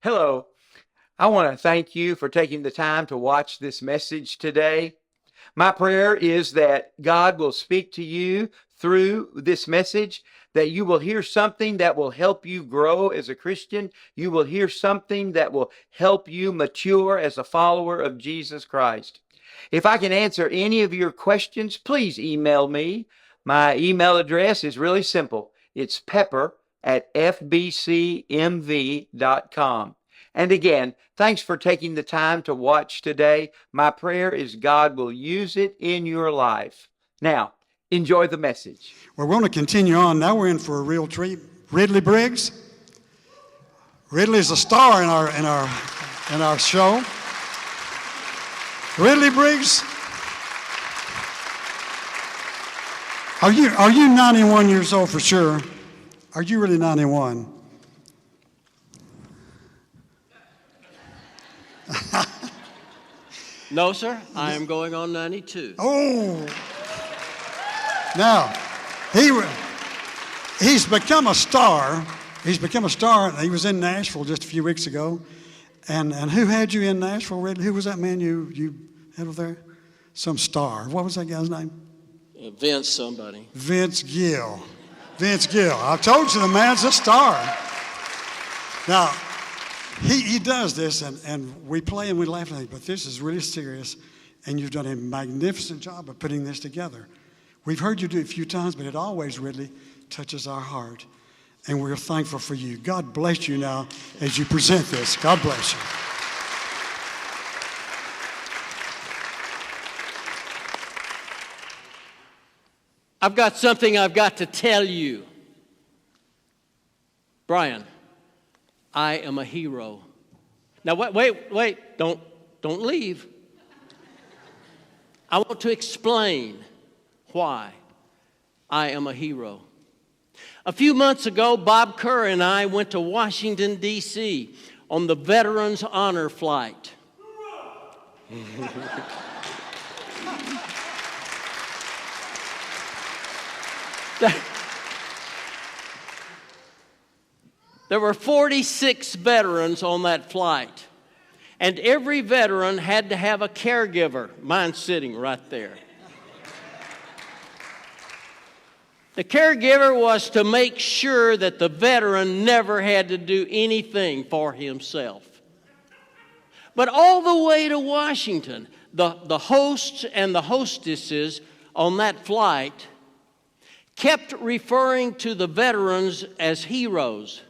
Hello. I want to thank you for taking the time to watch this message today. My prayer is that God will speak to you through this message, that you will hear something that will help you grow as a Christian. You will hear something that will help you mature as a follower of Jesus Christ. If I can answer any of your questions, please email me. My email address is really simple. It's pepper@fbcmv.com. And again, thanks for taking the time to watch today. My prayer is God will use it in your life. Now, enjoy the message. Well, we're going to continue on. Now we're in for a real treat. Ridley Briggs. Ridley's a star in our show. Ridley Briggs. Are you 91 years old for sure? Are you really 91? No, sir. I am going on 92. Oh. Now, he's become a star. He's become a star. He was in Nashville just a few weeks ago. And who had you in Nashville, Ridley? Who was that man you had over there? Some star. What was that guy's name? Vince somebody. Vince Gill. Vince Gill. I told you the man's a star. Now, he does this, and we play and we laugh at it, but this is really serious, and you've done a magnificent job of putting this together. We've heard you do it a few times, but it always, Ridley, touches our heart, and we're thankful for you. God bless you now as you present this. God bless you. I've got something I've got to tell you. Brian, I am a hero. Now, wait, don't leave. I want to explain why I am a hero. A few months ago, Bob Kerr and I went to Washington, D.C. on the Veterans Honor Flight. There were 46 veterans on that flight, and every veteran had to have a caregiver. Mine's sitting right there. The caregiver was to make sure that the veteran never had to do anything for himself. But all the way to Washington, the hosts and the hostesses on that flight kept referring to the veterans as heroes.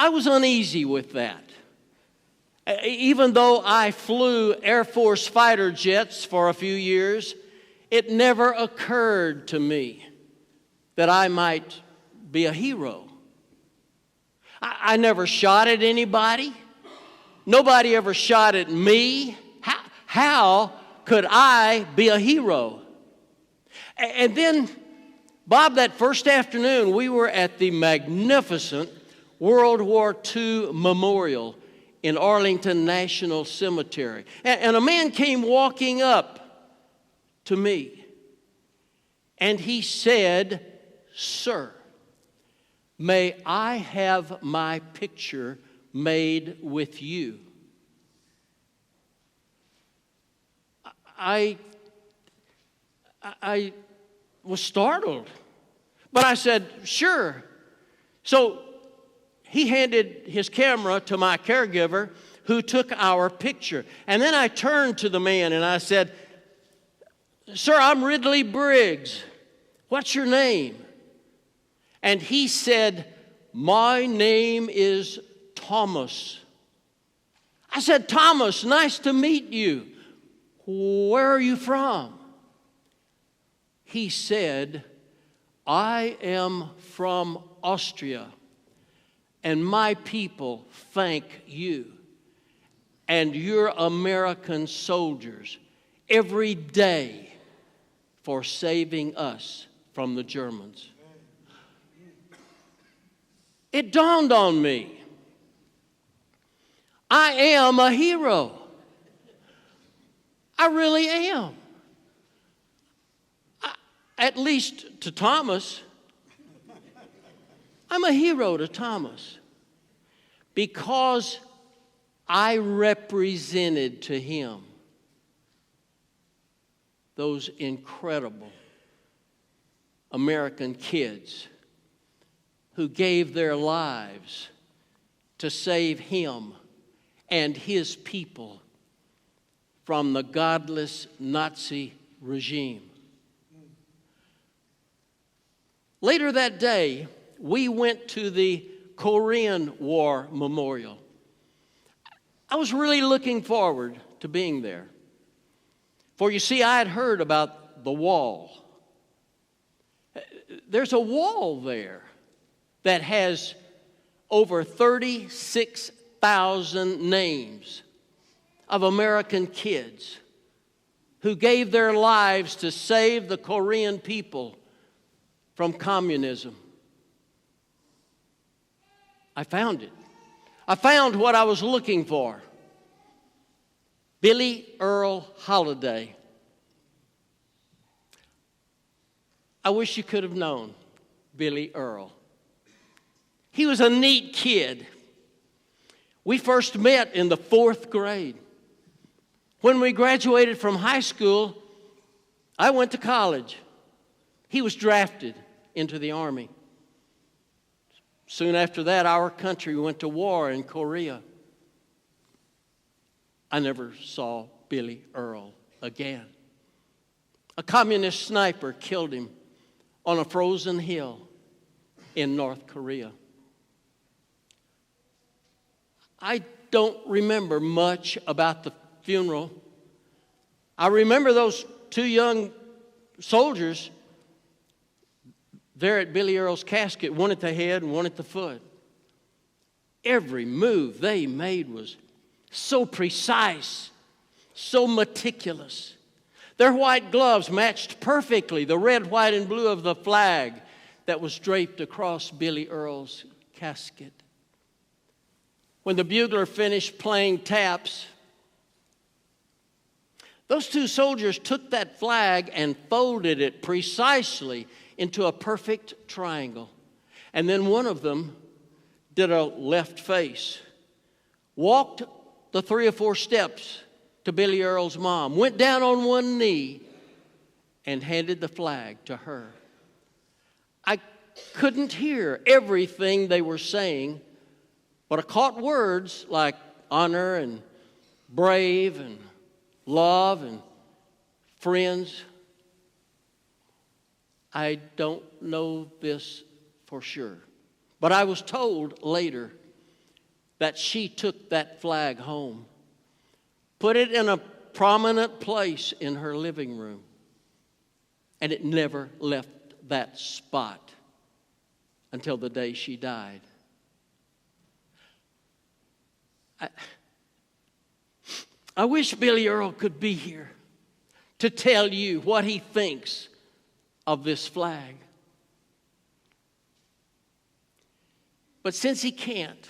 I was uneasy with that. Even though I flew Air Force fighter jets for a few years, it never occurred to me that I might be a hero. I never shot at anybody. Nobody ever shot at me. How could I be a hero? And then, Bob, that first afternoon, we were at the magnificent World War II Memorial in Arlington National Cemetery. And a man came walking up to me, and he said, "Sir, may I have my picture made with you?" I was startled, but I said, "Sure." So he handed his camera to my caregiver, who took our picture. And then I turned to the man and I said, "Sir, I'm Ridley Briggs. What's your name?" And he said, "My name is Thomas." I said, "Thomas, nice to meet you. Where are you from?" He said, "I am from Austria, and my people thank you and your American soldiers every day for saving us from the Germans." It dawned on me, I am a hero. I really am. At least to Thomas. I'm a hero to Thomas. because I represented to him those incredible American kids who gave their lives to save him and his people from the godless Nazi regime. Later that day, we went to the Korean War Memorial. I was really looking forward to being there. For you see, I had heard about the wall. There's a wall there that has over 36,000 names of American kids who gave their lives to save the Korean people from communism. I found it. I found what I was looking for. Billy Earl Holiday. I wish you could have known Billy Earl. He was a neat kid. We first met in the 4th grade. When we graduated from high school, I went to college. He was drafted into the Army. Soon after that, our country went to war in Korea. I never saw Billy Earl again. A communist sniper killed him on a frozen hill in North Korea. I don't remember much about the funeral. I remember those 2 young soldiers there at Billy Earl's casket, one at the head and one at the foot. Every move they made was so precise, so meticulous. Their white gloves matched perfectly the red, white, and blue of the flag that was draped across Billy Earl's casket. When the bugler finished playing taps, those 2 soldiers took that flag and folded it precisely into a perfect triangle. And then one of them did a left face, walked the 3 or 4 steps to Billy Earl's mom, went down on one knee, and handed the flag to her. I couldn't hear everything they were saying, but I caught words like honor and brave and love and friends. I don't know this for sure, but I was told later that she took that flag home, put it in a prominent place in her living room, and it never left that spot until the day she died. I wish Billy Earl could be here to tell you what he thinks of this flag. But since he can't,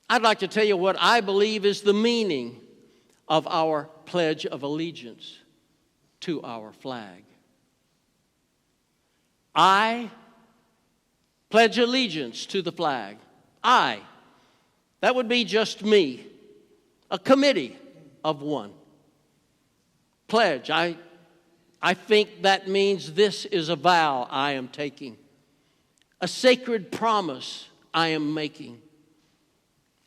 I'd like to tell you what I believe is the meaning of our Pledge of Allegiance to our flag. I pledge allegiance to the flag. I. That would be just me, a committee of one. Pledge. I think that means this is a vow I am taking, a sacred promise I am making.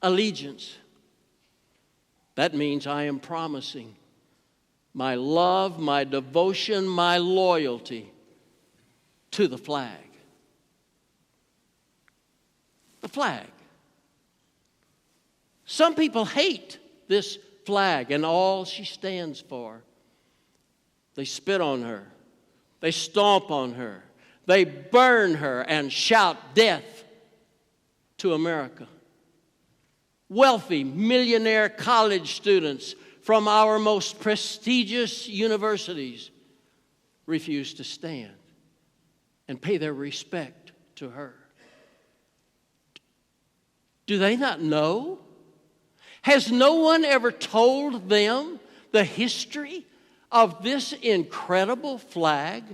Allegiance. That means I am promising my love, my devotion, my loyalty to the flag. The flag. Some people hate this flag and all she stands for. They spit on her. They stomp on her. They burn her and shout death to America. Wealthy, millionaire college students from our most prestigious universities refuse to stand and pay their respect to her. Do they not know? Has no one ever told them the history of this incredible flag?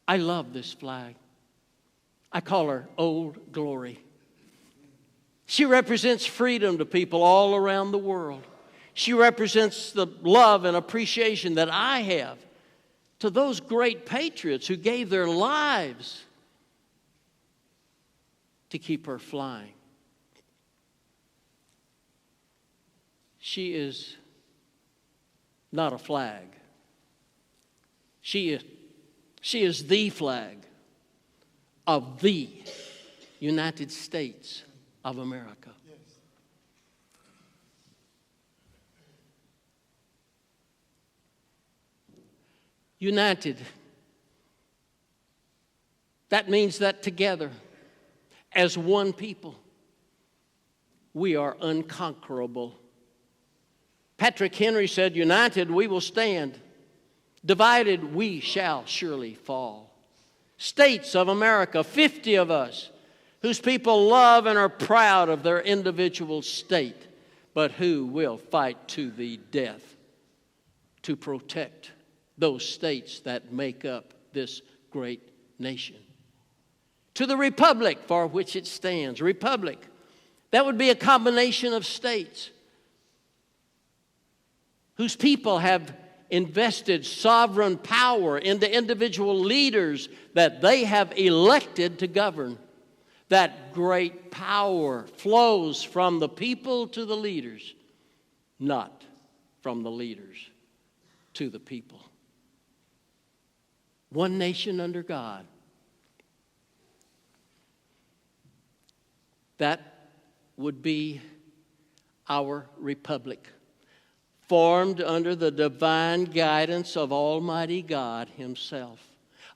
I love this flag. I call her Old Glory. She represents freedom to people all around the world. She represents the love and appreciation that I have to those great patriots who gave their lives to keep her flying. She is not a flag. She is the flag of the United States of America. United. That means that together, as one people, we are unconquerable. Patrick Henry said, united we will stand. Divided we shall surely fall. States of America, 50 of us, whose people love and are proud of their individual state, but who will fight to the death to protect those states that make up this great nation. To the republic for which it stands. Republic, that would be a combination of states whose people have invested sovereign power into individual leaders that they have elected to govern. That great power flows from the people to the leaders, not from the leaders to the people. One nation under God. That would be our republic, formed under the divine guidance of Almighty God Himself.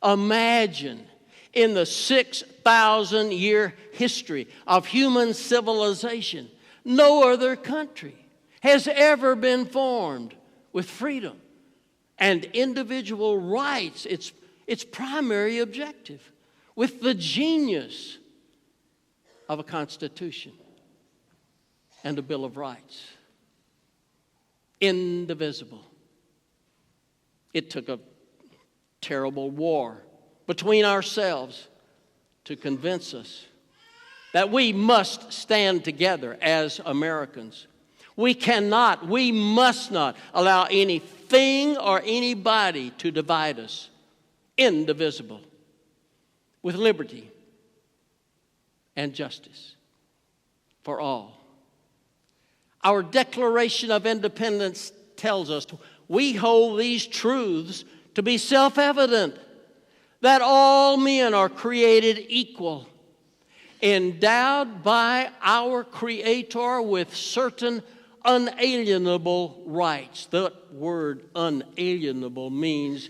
Imagine in the 6,000-year history of human civilization, no other country has ever been formed with freedom and individual rights, its primary objective, with the genius of a Constitution and a Bill of Rights. Indivisible. It took a terrible war between ourselves to convince us that we must stand together as Americans. We must not allow anything or anybody to divide us. Indivisible. With liberty and justice for all. Our Declaration of Independence tells us we hold these truths to be self-evident, that all men are created equal, endowed by our Creator with certain unalienable rights. The word unalienable means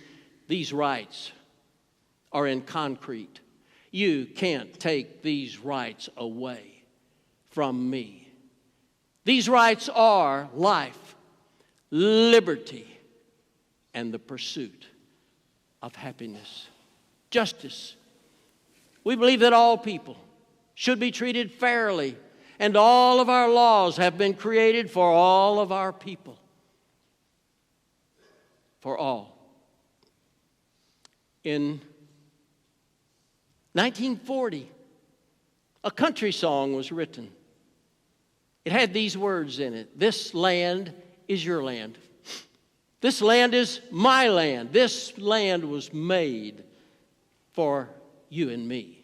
these rights are in concrete. You can't take these rights away from me. These rights are life, liberty, and the pursuit of happiness. Justice. We believe that all people should be treated fairly, and all of our laws have been created for all of our people. For all. In 1940, a country song was written. It had these words in it. This land is your land. This land is my land. This land was made for you and me.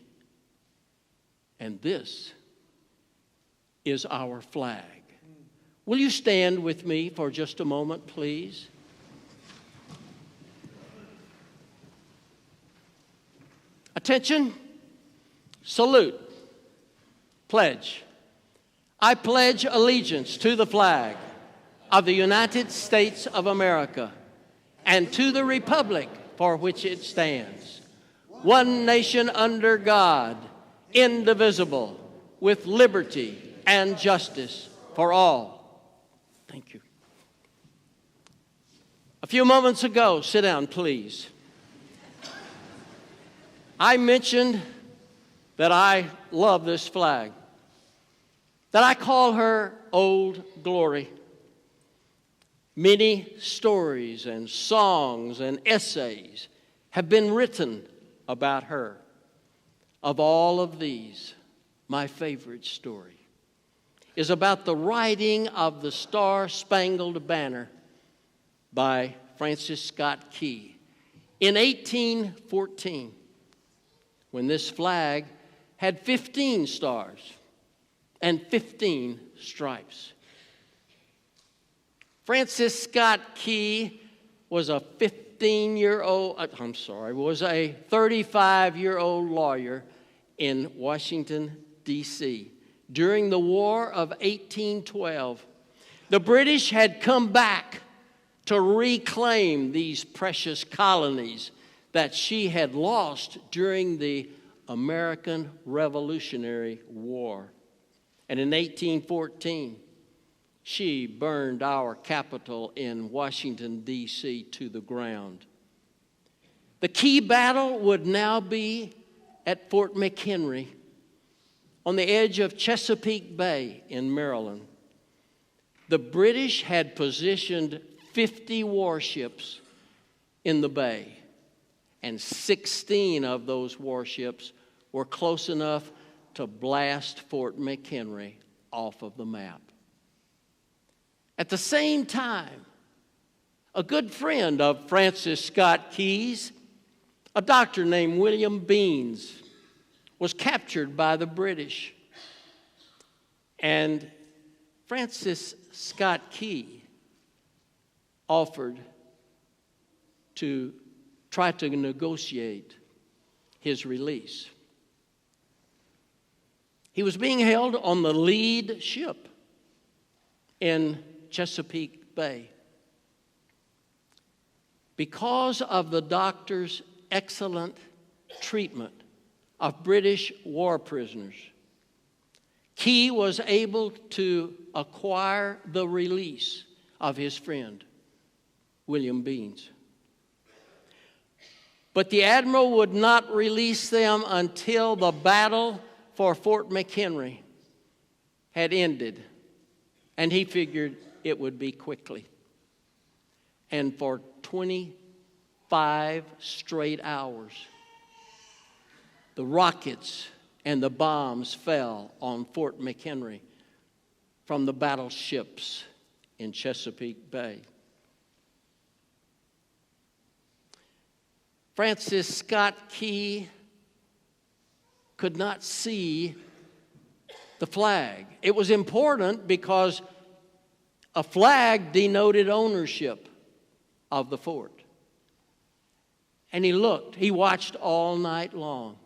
And this is our flag. Will you stand with me for just a moment, please? Attention, salute, pledge. I pledge allegiance to the flag of the United States of America and to the republic for which it stands, one nation under God, indivisible, with liberty and justice for all. Thank you. A few moments ago, sit down, please. I mentioned that I love this flag, that I call her Old Glory. Many stories and songs and essays have been written about her. of all of these, my favorite story is about the writing of the Star-Spangled Banner by Francis Scott Key in 1814, when this flag had 15 stars and 15 stripes. Francis Scott Key was a 35-year-old lawyer in Washington, D.C. During the War of 1812, the British had come back to reclaim these precious colonies that she had lost during the American Revolutionary War. And in 1814, she burned our capital in Washington, D.C. to the ground. The key battle would now be at Fort McHenry on the edge of Chesapeake Bay in Maryland. The British had positioned 50 warships in the bay, and 16 of those warships were close enough to blast Fort McHenry off of the map. At the same time, a good friend of Francis Scott Key's, a doctor named William Beans, was captured by the British. And Francis Scott Key offered to try to negotiate his release. He was being held on the lead ship in Chesapeake Bay. Because of the doctor's excellent treatment of British war prisoners, Key was able to acquire the release of his friend, William Beans. But the admiral would not release them until the battle for Fort McHenry had ended, and he figured it would be quickly. And for 25 straight hours, the rockets and the bombs fell on Fort McHenry from the battleships in Chesapeake Bay. Francis Scott Key could not see the flag. It was important because a flag denoted ownership of the fort. And he looked, he watched all night long.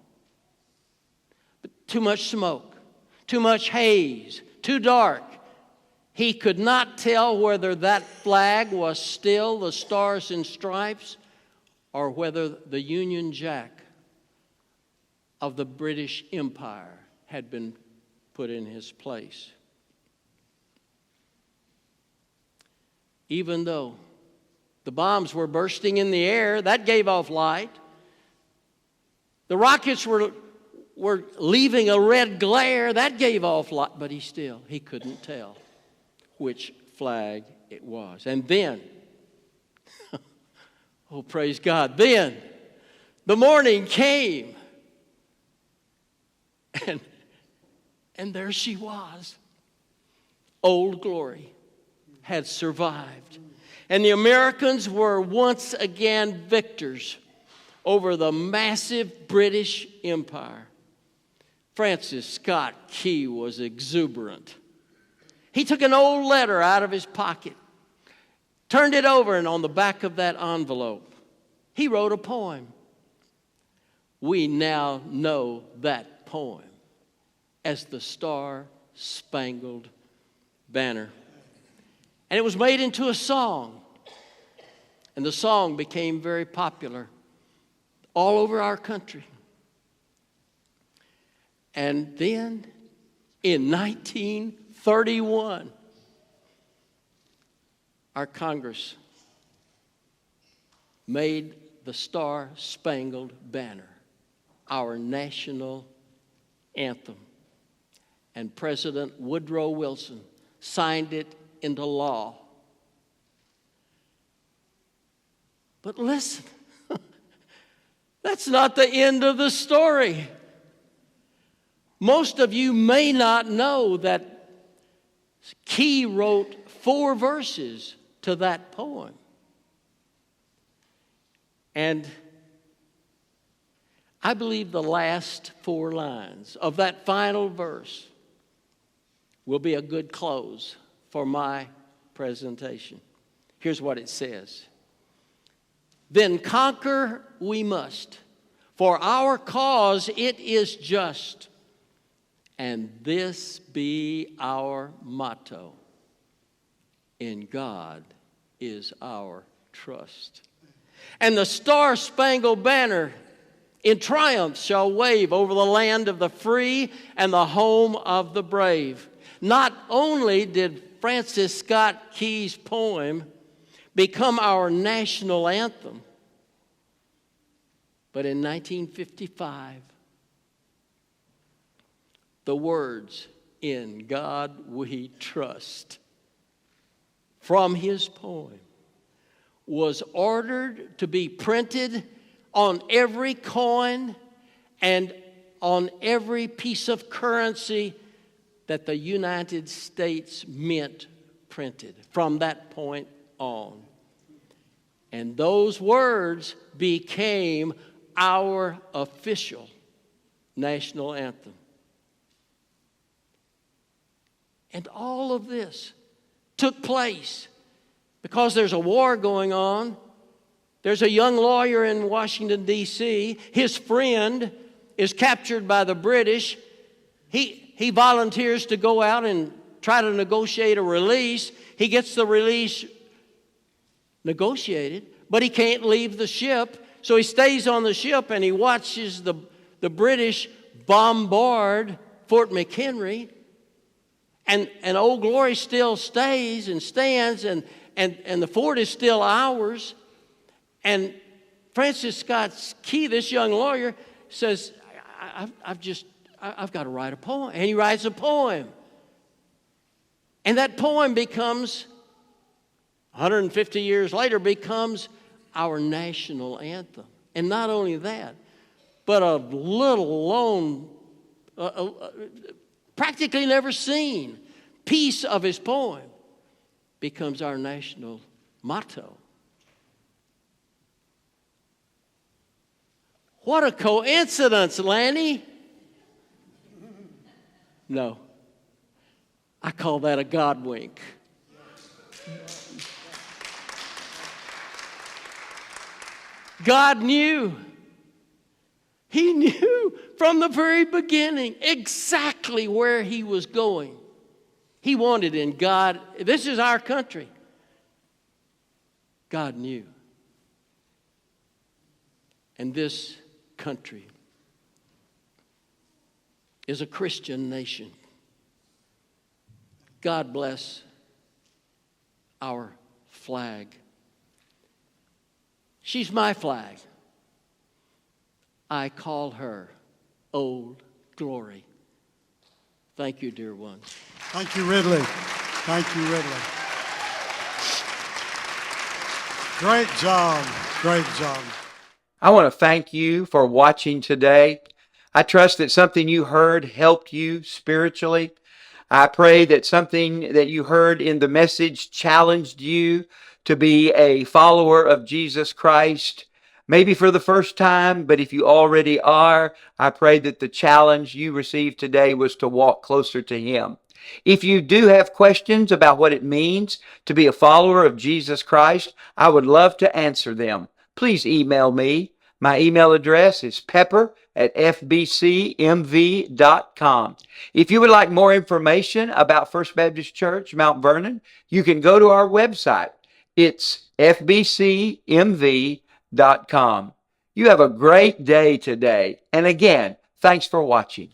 But too much smoke, too much haze, too dark. He could not tell whether that flag was still the Stars and Stripes or whether the Union Jack of the British Empire had been put in his place. Even though the bombs were bursting in the air, that gave off light. The rockets were leaving a red glare, that gave off light, but he couldn't tell which flag it was. And then, oh, praise God, then the morning came, and there she was. Old Glory had survived. And the Americans were once again victors over the massive British Empire. Francis Scott Key was exuberant. He took an old letter out of his pocket, turned it over, and on the back of that envelope, he wrote a poem. We now know that poem as the Star-Spangled Banner. And it was made into a song. And the song became very popular all over our country. And then in 1931, our Congress made the Star-Spangled Banner our national anthem. And President Woodrow Wilson signed it into law. But listen, that's not the end of the story. Most of you may not know that Key wrote 4 verses to that poem. And I believe the last 4 lines of that final verse will be a good close for my presentation. Here's what it says. Then conquer we must, for our cause it is just, and this be our motto. In God is our trust. And the star-spangled banner in triumph shall wave over the land of the free and the home of the brave. Not only did Francis Scott Key's poem become our national anthem, but in 1955, the words, "In God we trust," from his poem, was ordered to be printed on every coin and on every piece of currency that the United States Mint printed from that point on. And those words became our official national anthem. And all of this took place because there's a war going on. There's a young lawyer in Washington, D.C. His friend is captured by the British. He volunteers to go out and try to negotiate a release. He gets the release negotiated, but he can't leave the ship. So he stays on the ship and he watches the British bombard Fort McHenry. And Old Glory still stays and stands, and the fort is still ours. And Francis Scott Key, this young lawyer, says, I've got to write a poem. And he writes a poem. And that poem becomes, 150 years later, becomes our national anthem. And not only that, but a little lone, practically never seen piece of his poem becomes our national motto. What a coincidence, Lanny. No. I call that a God wink. God knew. He knew from the very beginning exactly where he was going. He wanted in God, this is our country. God knew. And this country is a Christian nation. God bless our flag. She's my flag. I call her Old Glory. Thank you, dear ones. Thank you, Ridley. Thank you, Ridley. Great job. Great job. I want to thank you for watching today. I trust that something you heard helped you spiritually. I pray that something that you heard in the message challenged you to be a follower of Jesus Christ. Maybe for the first time, but if you already are, I pray that the challenge you received today was to walk closer to Him. If you do have questions about what it means to be a follower of Jesus Christ, I would love to answer them. Please email me. My email address is pepper@fbcmv.com. If you would like more information about First Baptist Church, Mount Vernon, you can go to our website. It's fbcmv.com. You have a great day today. And again, thanks for watching.